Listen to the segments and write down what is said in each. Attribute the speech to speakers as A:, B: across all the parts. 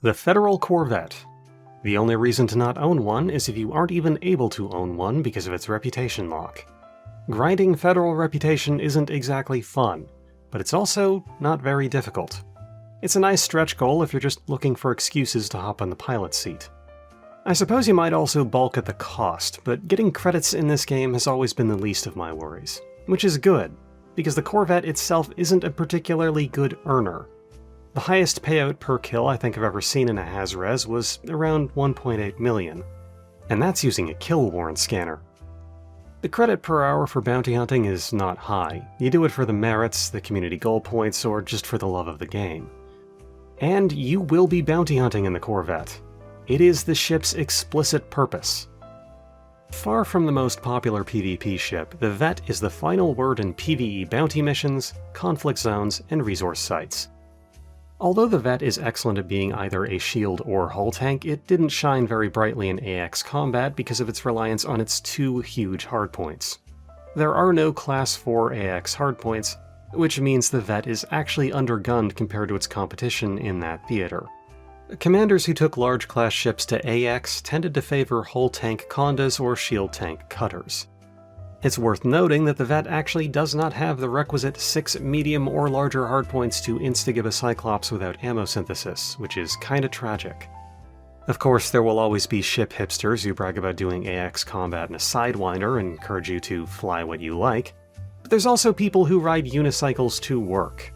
A: The Federal Corvette. The only reason to not own one is if you aren't even able to own one because of its reputation lock. Grinding Federal reputation isn't exactly fun, but it's also not very difficult. It's a nice stretch goal if you're just looking for excuses to hop on the pilot's seat. I suppose you might also balk at the cost, but getting credits in this game has always been the least of my worries. Which is good, because the Corvette itself isn't a particularly good earner. The highest payout per kill I think I've ever seen in a Haz-Res was around 1.8 million, and that's using a kill warrant scanner. The credit per hour for bounty hunting is not high. You do it for the merits, the community goal points, or just for the love of the game. And you will be bounty hunting in the Corvette. It is the ship's explicit purpose. Far from the most popular PvP ship, the Vette is the final word in PvE bounty missions, conflict zones, and resource sites. Although the Vette is excellent at being either a shield or hull tank, it didn't shine very brightly in AX combat because of its reliance on its two huge hardpoints. There are no Class 4 AX hardpoints, which means the Vette is actually undergunned compared to its competition in that theater. Commanders who took large class ships to AX tended to favor hull tank condas or shield tank cutters. It's worth noting that the Vette actually does not have the requisite 6 medium or larger hardpoints to insta-give a Cyclops without ammo synthesis, which is kinda tragic. Of course, there will always be ship hipsters who brag about doing AX combat in a Sidewinder and encourage you to fly what you like, but there's also people who ride unicycles to work.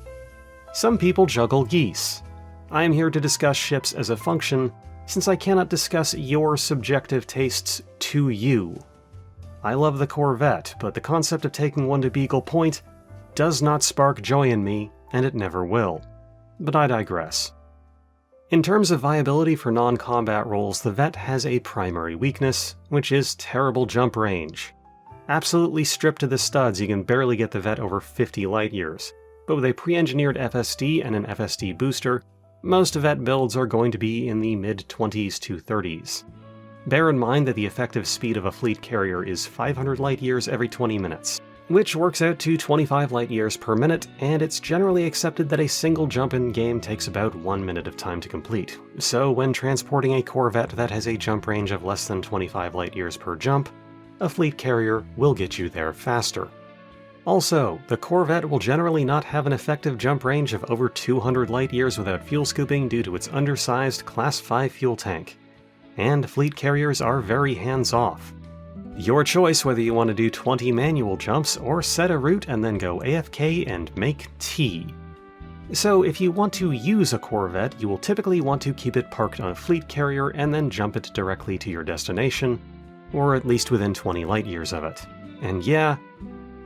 A: Some people juggle geese. I am here to discuss ships as a function, since I cannot discuss your subjective tastes to you. I love the Corvette, but the concept of taking one to Beagle Point does not spark joy in me, and it never will. But I digress. In terms of viability for non-combat roles, the Vette has a primary weakness, which is terrible jump range. Absolutely stripped to the studs, you can barely get the Vette over 50 light years, but with a pre-engineered FSD and an FSD booster, most Vette builds are going to be in the mid-20s to 30s. Bear in mind that the effective speed of a fleet carrier is 500 light years every 20 minutes, which works out to 25 light years per minute, and it's generally accepted that a single jump in-game takes about 1 minute of time to complete. So when transporting a Corvette that has a jump range of less than 25 light years per jump, a fleet carrier will get you there faster. Also, the Corvette will generally not have an effective jump range of over 200 light years without fuel scooping due to its undersized Class 5 fuel tank. And fleet carriers are very hands-off. Your choice whether you want to do 20 manual jumps or set a route and then go AFK and make tea. So if you want to use a Corvette, you will typically want to keep it parked on a fleet carrier and then jump it directly to your destination, or at least within 20 light years of it. And yeah,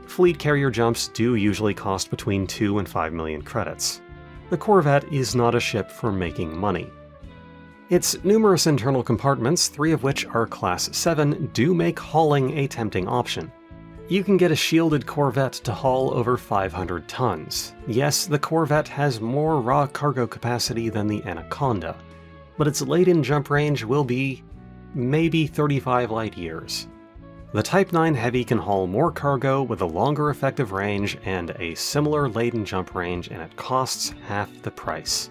A: fleet carrier jumps do usually cost between 2 and 5 million credits. The Corvette is not a ship for making money. Its numerous internal compartments, 3 of which are Class 7, do make hauling a tempting option. You can get a shielded Corvette to haul over 500 tons. Yes, the Corvette has more raw cargo capacity than the Anaconda, but its laden jump range will be maybe 35 light years. The Type 9 Heavy can haul more cargo with a longer effective range and a similar laden jump range, and it costs half the price.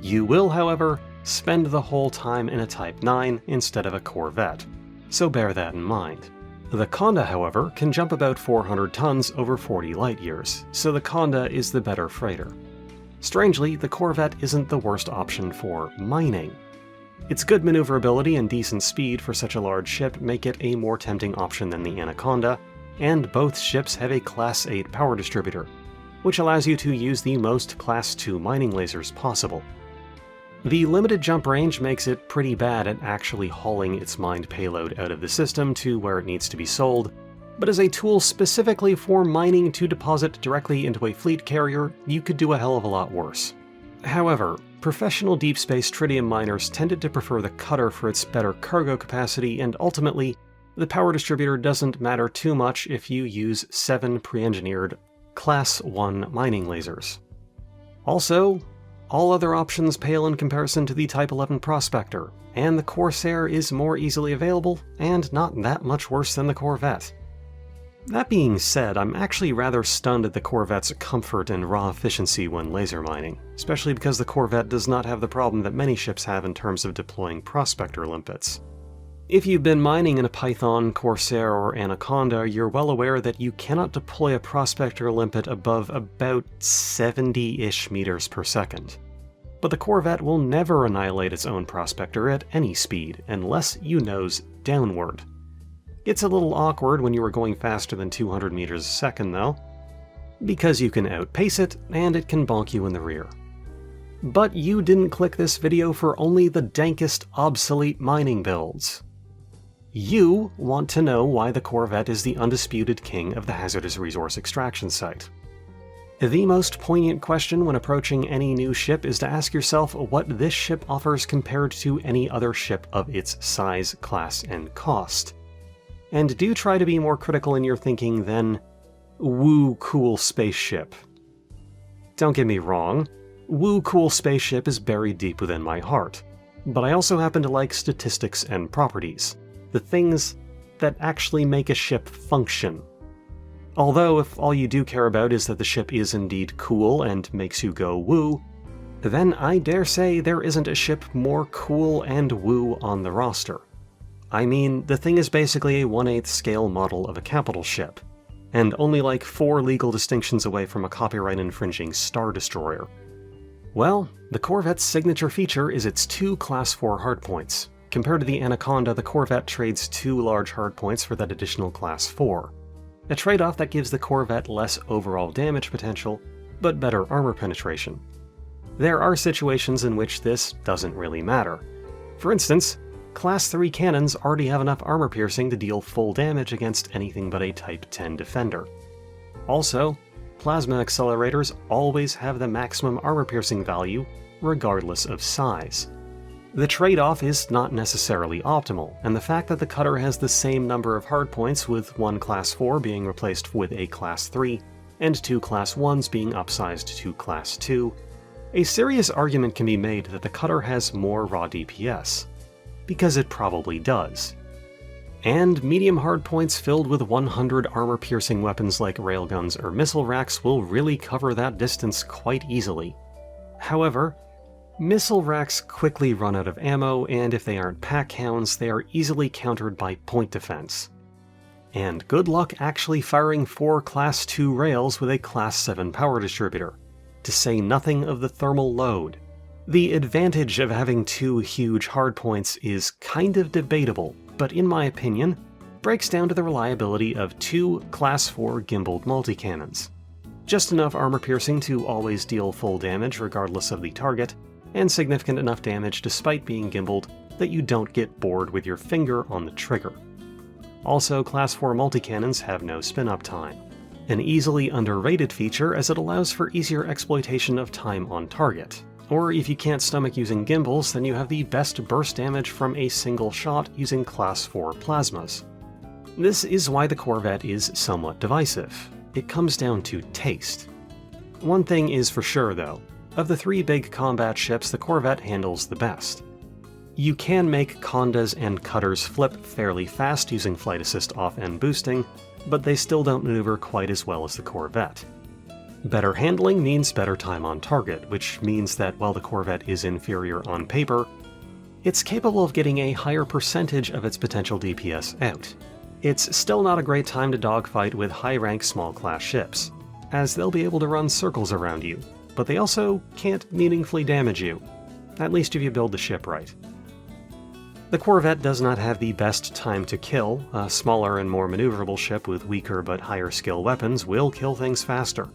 A: You will, however, spend the whole time in a Type 9 instead of a Corvette, so bear that in mind. The Conda, however, can jump about 400 tons over 40 light years, so the Conda is the better freighter. Strangely, the Corvette isn't the worst option for mining. Its good maneuverability and decent speed for such a large ship make it a more tempting option than the Anaconda, and both ships have a Class 8 power distributor, which allows you to use the most Class 2 mining lasers possible. The limited jump range makes it pretty bad at actually hauling its mined payload out of the system to where it needs to be sold, but as a tool specifically for mining to deposit directly into a fleet carrier, you could do a hell of a lot worse. However, professional deep space tritium miners tended to prefer the cutter for its better cargo capacity, and ultimately, the power distributor doesn't matter too much if you use 7 pre-engineered Class 1 mining lasers. Also, all other options pale in comparison to the Type 11 Prospector, and the Corsair is more easily available and not that much worse than the Corvette. That being said, I'm actually rather stunned at the Corvette's comfort and raw efficiency when laser mining, especially because the Corvette does not have the problem that many ships have in terms of deploying prospector limpets. If you've been mining in a Python, Corsair, or Anaconda, you're well aware that you cannot deploy a prospector limpet above about 70-ish meters per second. But the Corvette will never annihilate its own prospector at any speed, unless you nose downward. It's a little awkward when you are going faster than 200 meters a second though, because you can outpace it, and it can bonk you in the rear. But you didn't click this video for only the dankest obsolete mining builds. You want to know why the Corvette is the undisputed king of the hazardous resource extraction site. The most poignant question when approaching any new ship is to ask yourself what this ship offers compared to any other ship of its size, class, and cost. And do try to be more critical in your thinking than, woo cool spaceship. Don't get me wrong, woo cool spaceship is buried deep within my heart, but I also happen to like statistics and properties, the things that actually make a ship function. Although if all you do care about is that the ship is indeed cool and makes you go woo, then I dare say there isn't a ship more cool and woo on the roster. I mean, the thing is basically a 1/8 scale model of a capital ship, and only like 4 legal distinctions away from a copyright-infringing Star Destroyer. Well, the Corvette's signature feature is its 2 Class 4 hardpoints. Compared to the Anaconda, the Corvette trades 2 large hardpoints for that additional Class 4. A trade-off that gives the Corvette less overall damage potential, but better armor penetration. There are situations in which this doesn't really matter. For instance, Class 3 cannons already have enough armor piercing to deal full damage against anything but a Type 10 defender. Also, plasma accelerators always have the maximum armor piercing value, regardless of size. The trade-off is not necessarily optimal, and the fact that the cutter has the same number of hardpoints, with 1 Class 4 being replaced with a Class 3, and 2 Class 1s being upsized to Class 2, a serious argument can be made that the cutter has more raw DPS. Because it probably does. And medium hardpoints filled with 100 armor-piercing weapons like railguns or missile racks will really cover that distance quite easily. However, missile racks quickly run out of ammo, and if they aren't pack hounds, they are easily countered by point defense. And good luck actually firing 4 Class 2 rails with a Class 7 power distributor, to say nothing of the thermal load. The advantage of having 2 huge hardpoints is kind of debatable, but in my opinion, breaks down to the reliability of 2 Class 4 gimbaled multi-cannons. Just enough armor piercing to always deal full damage regardless of the target, and significant enough damage despite being gimbaled that you don't get bored with your finger on the trigger. Also, Class 4 multi-cannons have no spin-up time, an easily underrated feature as it allows for easier exploitation of time on target. Or if you can't stomach using gimbals, then you have the best burst damage from a single shot using Class 4 plasmas. This is why the Corvette is somewhat divisive. It comes down to taste. One thing is for sure though, of the 3 big combat ships, the Corvette handles the best. You can make Condas and Cutters flip fairly fast using flight assist off and boosting, but they still don't maneuver quite as well as the Corvette. Better handling means better time on target, which means that while the Corvette is inferior on paper, it's capable of getting a higher percentage of its potential DPS out. It's still not a great time to dogfight with high-rank small-class ships, as they'll be able to run circles around you, but they also can't meaningfully damage you, at least if you build the ship right. The Corvette does not have the best time to kill. A smaller and more maneuverable ship with weaker but higher skill weapons will kill things faster.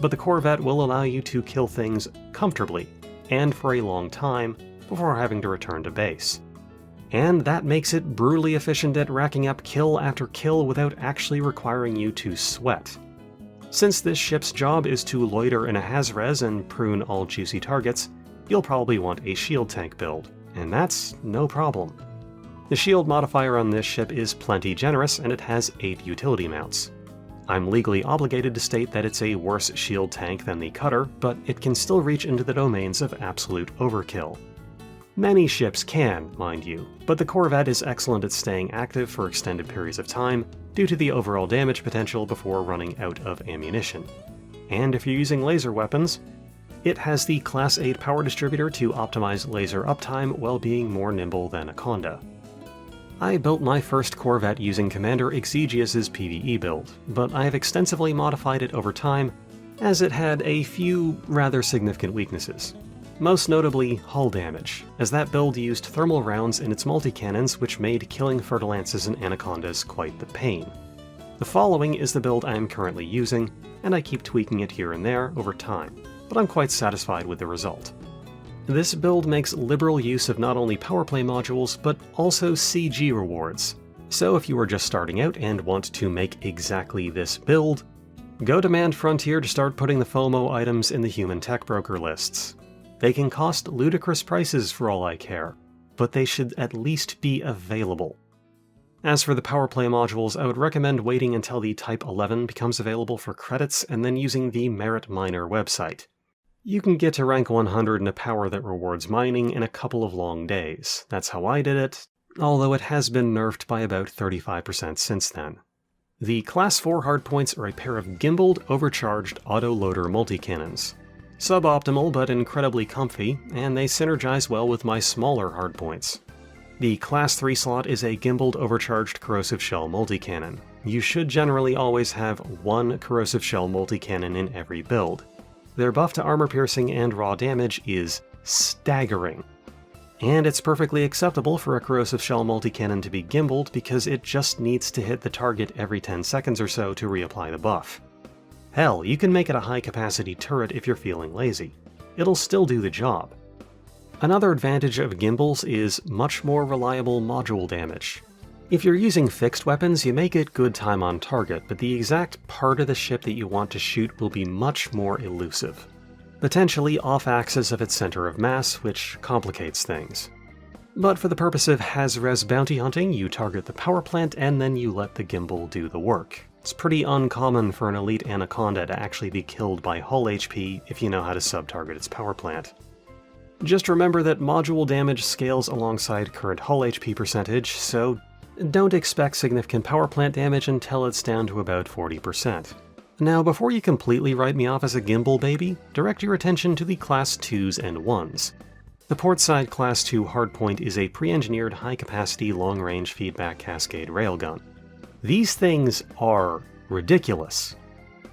A: But the Corvette will allow you to kill things comfortably, and for a long time, before having to return to base. And that makes it brutally efficient at racking up kill after kill without actually requiring you to sweat. Since this ship's job is to loiter in a haz-res and prune all juicy targets, you'll probably want a shield tank build, and that's no problem. The shield modifier on this ship is plenty generous, and it has 8 utility mounts. I'm legally obligated to state that it's a worse shield tank than the Cutter, but it can still reach into the domains of absolute overkill. Many ships can, mind you, but the Corvette is excellent at staying active for extended periods of time due to the overall damage potential before running out of ammunition. And if you're using laser weapons, it has the Class 8 power distributor to optimize laser uptime while being more nimble than a Conda. I built my first Corvette using Commander Exegius's PvE build, but I have extensively modified it over time as it had a few rather significant weaknesses. Most notably, hull damage, as that build used thermal rounds in its multi-cannons which made killing Fer-de-Lances and Anacondas quite the pain. The following is the build I am currently using, and I keep tweaking it here and there over time, but I'm quite satisfied with the result. This build makes liberal use of not only power play modules, but also CG rewards. So if you are just starting out and want to make exactly this build, go to Manned Frontier to start putting the FOMO items in the human tech broker lists. They can cost ludicrous prices for all I care, but they should at least be available. As for the power play modules, I would recommend waiting until the Type 11 becomes available for credits and then using the Merit Miner website. You can get to rank 100 in a power that rewards mining in a couple of long days. That's how I did it, although it has been nerfed by about 35% since then. The Class 4 hardpoints are a pair of gimbaled, overcharged auto-loader multi-cannons. Suboptimal but incredibly comfy, and they synergize well with my smaller hardpoints. The Class 3 slot is a gimbaled overcharged corrosive shell multi-cannon. You should generally always have one corrosive shell multi-cannon in every build. Their buff to armor piercing and raw damage is staggering. And it's perfectly acceptable for a corrosive shell multi-cannon to be gimbaled because it just needs to hit the target every 10 seconds or so to reapply the buff. Hell, you can make it a high-capacity turret if you're feeling lazy. It'll still do the job. Another advantage of gimbals is much more reliable module damage. If you're using fixed weapons, you may get good time on target, but the exact part of the ship that you want to shoot will be much more elusive. Potentially off-axis of its center of mass, which complicates things. But for the purpose of Haz-Res bounty hunting, you target the power plant and then you let the gimbal do the work. It's pretty uncommon for an elite Anaconda to actually be killed by hull HP if you know how to sub-target its power plant. Just remember that module damage scales alongside current hull HP percentage, so don't expect significant power plant damage until it's down to about 40%. Now, before you completely write me off as a gimbal baby, direct your attention to the Class 2s and 1s. The portside Class 2 hardpoint is a pre-engineered high-capacity long-range feedback cascade railgun. These things are ridiculous.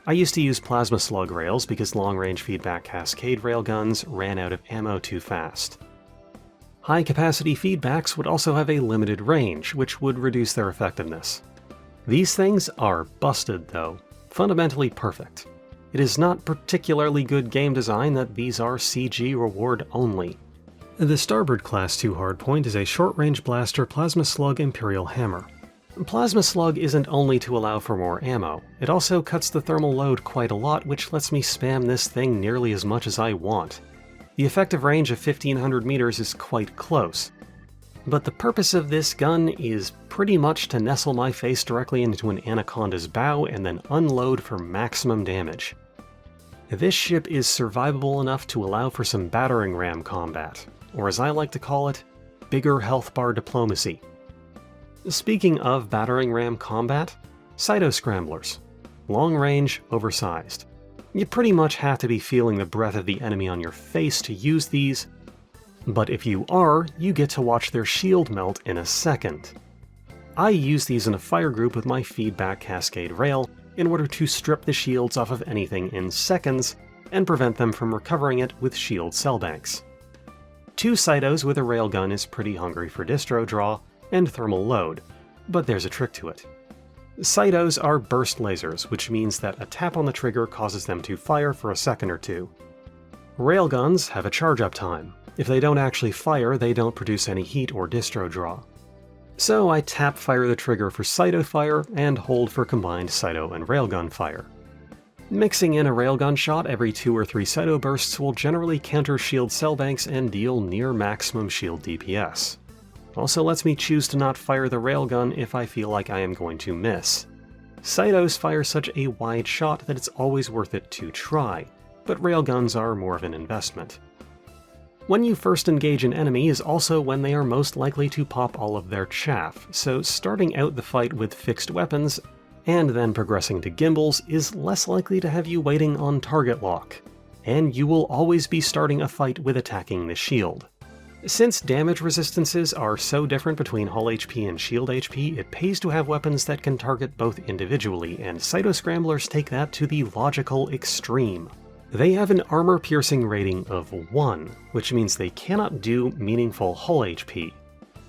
A: I used to use plasma slug rails because long-range feedback cascade railguns ran out of ammo too fast. High-capacity feedbacks would also have a limited range, which would reduce their effectiveness. These things are busted, though. Fundamentally perfect. It is not particularly good game design that these are CG reward only. The Starboard Class 2 hardpoint is a short-range blaster plasma slug Imperial hammer. Plasma slug isn't only to allow for more ammo, it also cuts the thermal load quite a lot, which lets me spam this thing nearly as much as I want. The effective range of 1500 meters is quite close. But the purpose of this gun is pretty much to nestle my face directly into an Anaconda's bow and then unload for maximum damage. This ship is survivable enough to allow for some battering ram combat, or as I like to call it, bigger health bar diplomacy. Speaking of battering ram combat, cyto scramblers. Long range, oversized. You pretty much have to be feeling the breath of the enemy on your face to use these, but if you are, you get to watch their shield melt in a second. I use these in a fire group with my feedback cascade rail in order to strip the shields off of anything in seconds and prevent them from recovering it with shield cell banks. 2 cytos with a railgun is pretty hungry for distro draw and thermal load, but there's a trick to it. Cytos are burst lasers, which means that a tap on the trigger causes them to fire for a second or two. Railguns have a charge-up time. If they don't actually fire, they don't produce any heat or distro draw. So I tap-fire the trigger for cyto fire and hold for combined cyto and railgun fire. Mixing in a railgun shot every 2 or 3 cyto bursts will generally counter shield cell banks and deal near maximum shield DPS. Also lets me choose to not fire the railgun if I feel like I am going to miss. Cytos fire such a wide shot that it's always worth it to try, but railguns are more of an investment. When you first engage an enemy is also when they are most likely to pop all of their chaff, so starting out the fight with fixed weapons and then progressing to gimbals is less likely to have you waiting on target lock, and you will always be starting a fight with attacking the shield. Since damage resistances are so different between hull HP and shield HP, it pays to have weapons that can target both individually, and Cyto-Scramblers take that to the logical extreme. They have an armor-piercing rating of 1, which means they cannot do meaningful hull HP,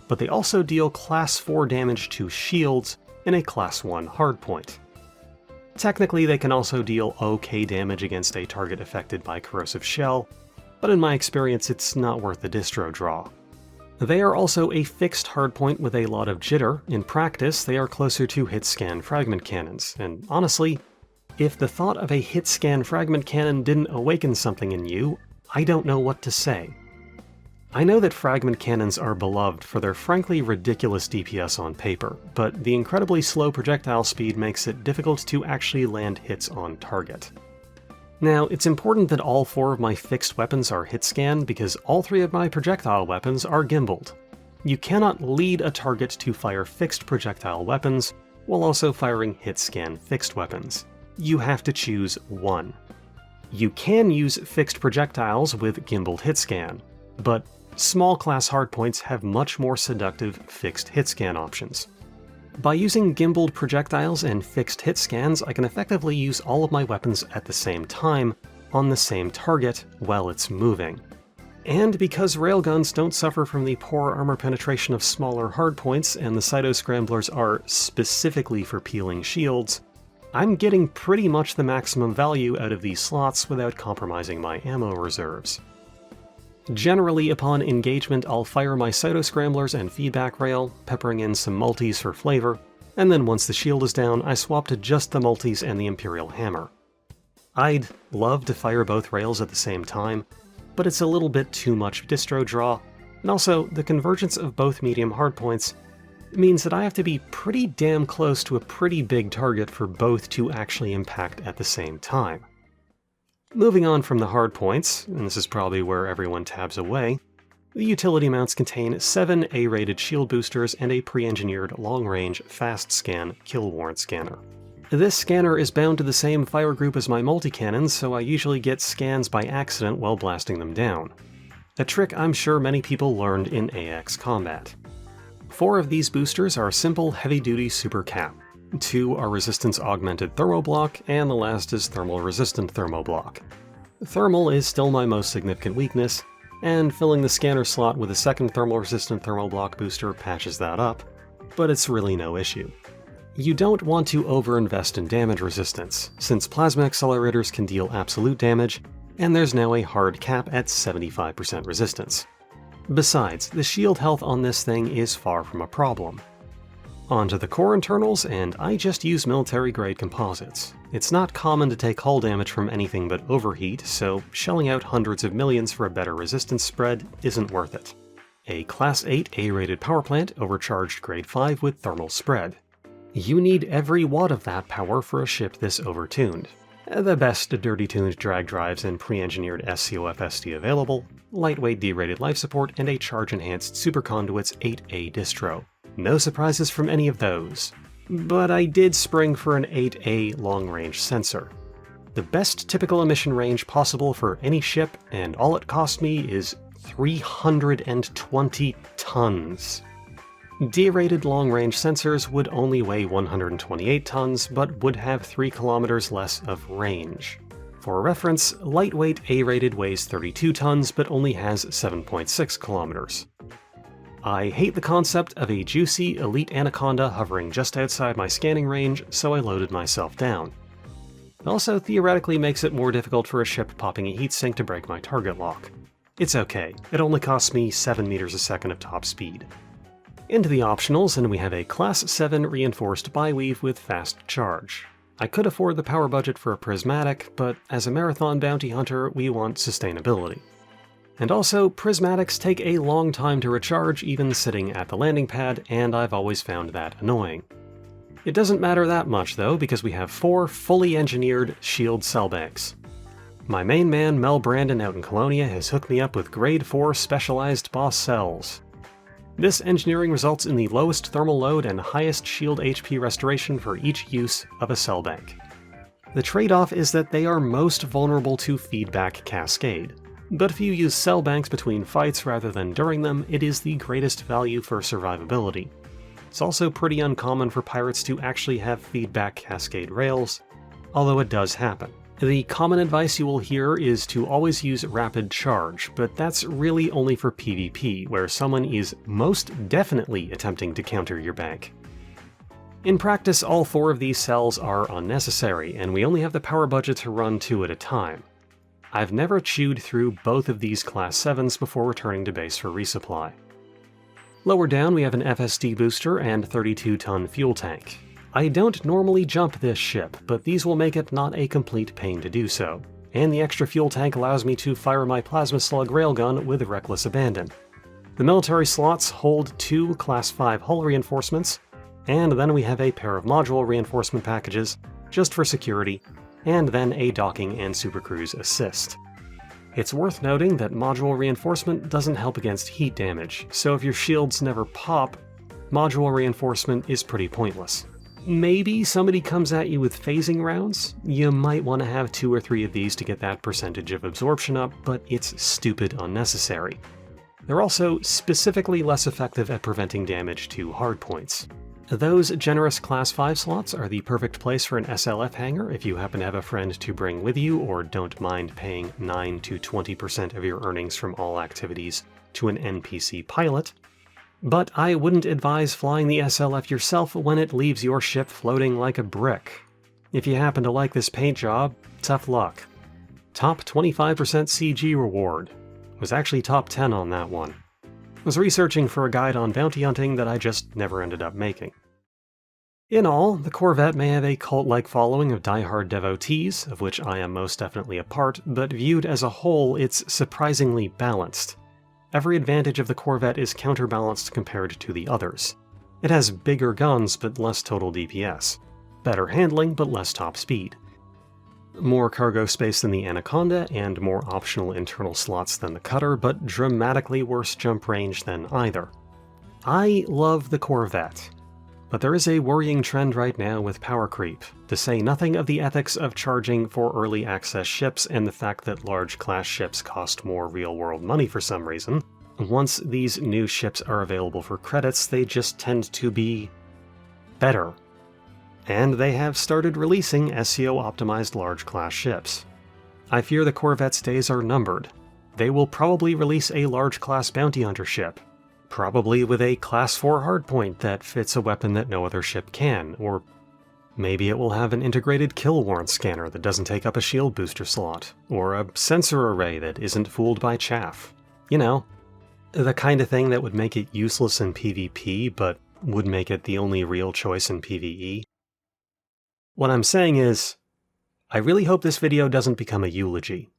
A: but they also deal Class 4 damage to shields in a Class 1 hardpoint. Technically, they can also deal okay damage against a target affected by corrosive shell, but in my experience it's not worth the distro draw. They are also a fixed hardpoint with a lot of jitter. In practice, they are closer to hit-scan fragment cannons, and honestly, if the thought of a hit-scan fragment cannon didn't awaken something in you, I don't know what to say. I know that fragment cannons are beloved for their frankly ridiculous DPS on paper, but the incredibly slow projectile speed makes it difficult to actually land hits on target. Now, it's important that all 4 of my fixed weapons are hit-scan because all 3 of my projectile weapons are gimbaled. You cannot lead a target to fire fixed projectile weapons while also firing hit-scan fixed weapons. You have to choose one. You can use fixed projectiles with gimbaled hit-scan, but small class hardpoints have much more seductive fixed hit-scan options. By using gimbaled projectiles and fixed hit scans, I can effectively use all of my weapons at the same time, on the same target, while it's moving. And because railguns don't suffer from the poor armor penetration of smaller hardpoints, and the Cyto-Scramblers are specifically for peeling shields, I'm getting pretty much the maximum value out of these slots without compromising my ammo reserves. Generally, upon engagement, I'll fire my Cyto-Scramblers and feedback rail, peppering in some multis for flavor, and then once the shield is down, I swap to just the multis and the Imperial Hammer. I'd love to fire both rails at the same time, but it's a little bit too much distro draw, and also the convergence of both medium hardpoints means that I have to be pretty damn close to a pretty big target for both to actually impact at the same time. Moving on from the hardpoints, and this is probably where everyone tabs away, the utility mounts contain 7 A-rated shield boosters and a pre-engineered long-range fast-scan kill warrant scanner. This scanner is bound to the same fire group as my multi-cannons, so I usually get scans by accident while blasting them down. A trick I'm sure many people learned in AX combat. 4 of these boosters are simple heavy-duty super cap. 2 are resistance-augmented thermoblock, and the last is thermal-resistant thermoblock. Thermal is still my most significant weakness, and filling the scanner slot with a second thermal-resistant thermoblock booster patches that up, but it's really no issue. You don't want to overinvest in damage resistance, since plasma accelerators can deal absolute damage, and there's now a hard cap at 75% resistance. Besides, the shield health on this thing is far from a problem. Onto the core internals, and I just use military-grade composites. It's not common to take hull damage from anything but overheat, so shelling out hundreds of millions for a better resistance spread isn't worth it. A Class 8 A-rated power plant overcharged Grade 5 with thermal spread. You need every watt of that power for a ship this overtuned. The best dirty-tuned drag drives and pre-engineered SCOFSD available, lightweight D-rated life support, and a charge-enhanced Superconduit's 8A distro. No surprises from any of those. But I did spring for an 8A long-range sensor. The best typical emission range possible for any ship, and all it cost me is 320 tons. D-rated long-range sensors would only weigh 128 tons, but would have 3 kilometers less of range. For reference, lightweight A-rated weighs 32 tons, but only has 7.6 kilometers. I hate the concept of a juicy elite anaconda hovering just outside my scanning range, so I loaded myself down. It also theoretically makes it more difficult for a ship popping a heatsink to break my target lock. It's okay, it only costs me 7 meters a second of top speed. Into the optionals, and we have a Class 7 reinforced biweave with fast charge. I could afford the power budget for a prismatic, but as a marathon bounty hunter, we want sustainability. And also, prismatics take a long time to recharge even sitting at the landing pad, and I've always found that annoying. It doesn't matter that much though, because we have 4 fully engineered shield cell banks. My main man Mel Brandon out in Colonia has hooked me up with grade 4 specialized boss cells. This engineering results in the lowest thermal load and highest shield HP restoration for each use of a cell bank. The trade-off is that they are most vulnerable to feedback cascade, but if you use cell banks between fights rather than during them, it is the greatest value for survivability. It's also pretty uncommon for pirates to actually have feedback cascade rails, although it does happen. The common advice you will hear is to always use rapid charge, but that's really only for PvP, where someone is most definitely attempting to counter your bank. In practice, all 4 of these cells are unnecessary, and we only have the power budget to run 2 at a time. I've never chewed through both of these Class 7s before returning to base for resupply. Lower down we have an FSD booster and 32-ton fuel tank. I don't normally jump this ship, but these will make it not a complete pain to do so, and the extra fuel tank allows me to fire my plasma slug railgun with reckless abandon. The military slots hold 2 Class 5 hull reinforcements, and then we have a pair of module reinforcement packages, just for security, and then a docking and supercruise assist. It's worth noting that module reinforcement doesn't help against heat damage, so if your shields never pop, module reinforcement is pretty pointless. Maybe somebody comes at you with phasing rounds, you might want to have 2 or 3 of these to get that percentage of absorption up, but it's stupid unnecessary. They're also specifically less effective at preventing damage to hardpoints. Those generous Class 5 slots are the perfect place for an SLF hangar if you happen to have a friend to bring with you or don't mind paying 9 to 20% of your earnings from all activities to an NPC pilot. But I wouldn't advise flying the SLF yourself when it leaves your ship floating like a brick. If you happen to like this paint job, tough luck. Top 25% CG reward. Was actually top 10 on that one. Was researching for a guide on bounty hunting that I just never ended up making. In all, the Corvette may have a cult-like following of die-hard devotees, of which I am most definitely a part, but viewed as a whole, it's surprisingly balanced. Every advantage of the Corvette is counterbalanced compared to the others. It has bigger guns but less total DPS, better handling but less top speed, more cargo space than the Anaconda, and more optional internal slots than the Cutter, but dramatically worse jump range than either. I love the Corvette, but there is a worrying trend right now with power creep, to say nothing of the ethics of charging for early access ships and the fact that large class ships cost more real-world money for some reason. Once these new ships are available for credits, they just tend to be better. And they have started releasing SEO-optimized large-class ships. I fear the Corvette's days are numbered. They will probably release a large-class bounty hunter ship, probably with a Class 4 hardpoint that fits a weapon that no other ship can, or maybe it will have an integrated kill warrant scanner that doesn't take up a shield booster slot, or a sensor array that isn't fooled by chaff. You know, the kind of thing that would make it useless in PvP, but would make it the only real choice in PvE. What I'm saying is, I really hope this video doesn't become a eulogy.